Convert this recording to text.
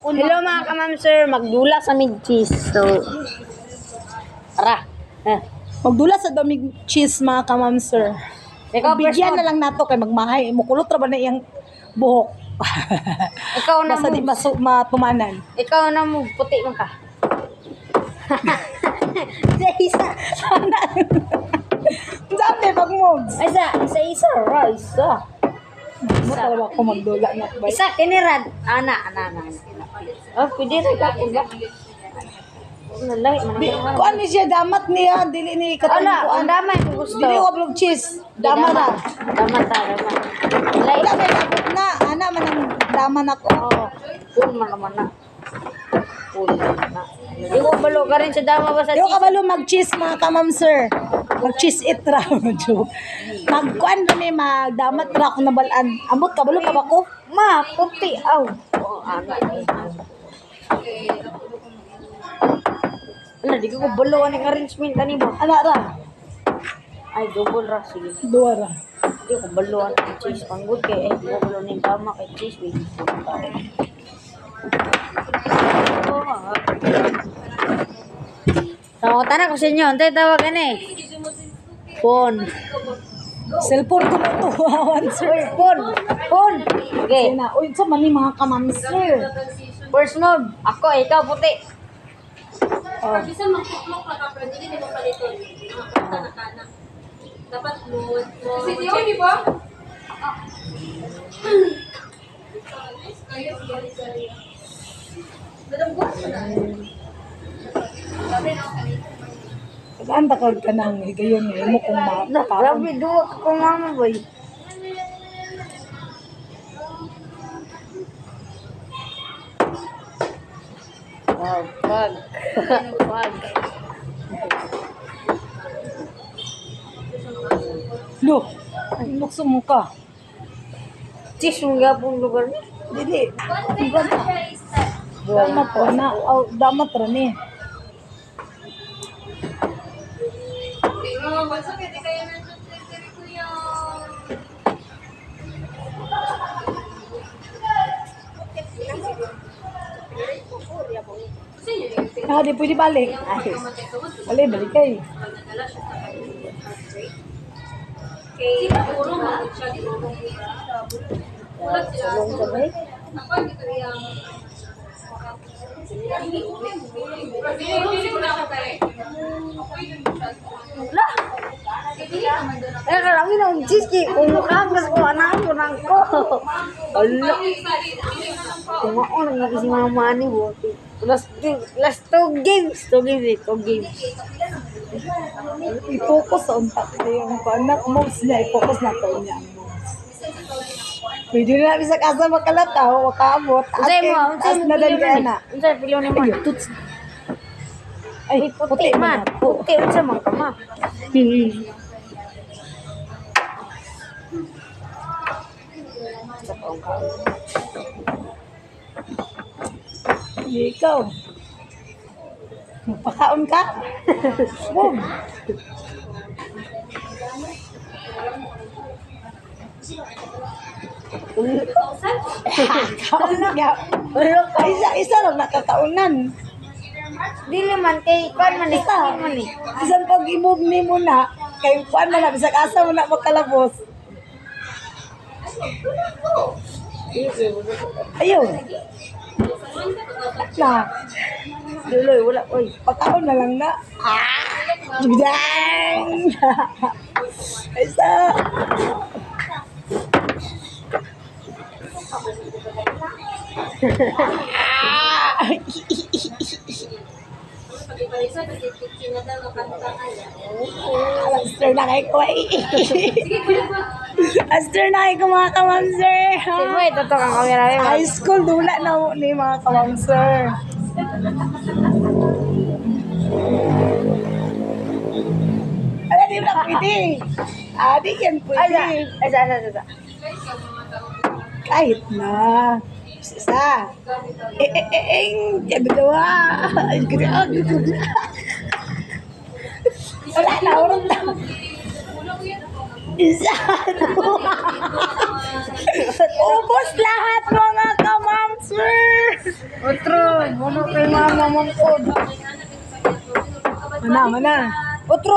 Hello mga kamam sir, magdula sa mid-cheese. So, tara. Magdula sa damig cheese mga kamam sir. Ikaw, Bigyan first na lang nato kay magmahay. Mukulot ra ba na iyang buhok. Ikaw na Basta di mo. matumanan. Ikaw na mo, puti man ka. Isa. Sabi pag moves. Isa. Mo talaga ako magdula na ba? Isa, kinirad. Ana. Oh, pwede rin ka. Nalay, manang. Kuan ni siya damat niya dili ni katong Ala, kuan. ang damay ko gusto. Dili ko blog cheese. Dama na. Damat. Lay. Wala may abot na. Ana man ang daman ako. Oo. Full man naman na. Di ko balo ka rin sa dama ba sa Di ko kabalo mag-cheese mga kamam sir. Mag-cheese it ra. Magkuan rin eh, magdamat ra ako na balaan. Ambot kabalo ka ba ko? Ma, puti. Aw. Oh, ano. Ala, di ko balo ang arrangement ani ba? Ana ra. Ay, double ra. Sige. Duwa ra. Di ko balo ang cheese. Panggod kay di ko balo ni tama kay cheese. Wait. Tangan ko sa inyo. Antay tawagan eh. Phone. Cellphone ko na to. Sir. Uy, phone. Okay. Na, uy, sa mali mga kamam sir. First move. Ako, ikaw puti. Oh. Bisa magtuklok ka pero hindi mo paliton. Kana. Dapat mo. Kasi di ba? Saan takag ka nang higayon mo kung Grabe, duwa ko mama boy. Wag. Lo, lukso mo ka. Cheese mo nga pong lugar niya. Dili. Damat ra na. Oh, damat ra ni. Ah, di pwede balik. Balik kay. Siguro mo siya di mo. Ulat sila. Salong sabay. Ako dito yang Lah. Karami na ang cheese ki. Kung makagas ko, anak ko nang ko. Ala. Kumaon ang si mama ni Bote. Last two games. Two games. I-focus sa untak na yung anak moves niya. I-focus na to niya ang moves. Pwede na namin sa kasa makalataw, makaabot. As na dan kaya na. Unsay piliw ni mo? Ay, tuts. Ay, Puti man. Puti unsa man ka ma? Ikaw. Magpakaon ka? Boom. Kaon na nga. Isa lang nakakaunan. Dili man kay kan man Isa. man ni. Isang pag i-move ni mo na, kay kuan man na, bisag asa mo na makalabos. Ayun. Na, Duloy wala oy. pagkaon na lang na. Dang! Isa. pag-ibalisa kasi kitchen na daw kanta kaya. Master na kayo ko Master na kayo ko mga kamamsir. Sige mo ito to kang kamera mo. High school dula na mo ni mga kamamsir. Ala, di ba pwede? Di yan pwede. Asa. Kahit na. Isa. Dalawa. Wala na, Isa, dua. Ubos lahat mga kamamsir. Otro, ano kay mama mong pod? Mana, mana. Otro.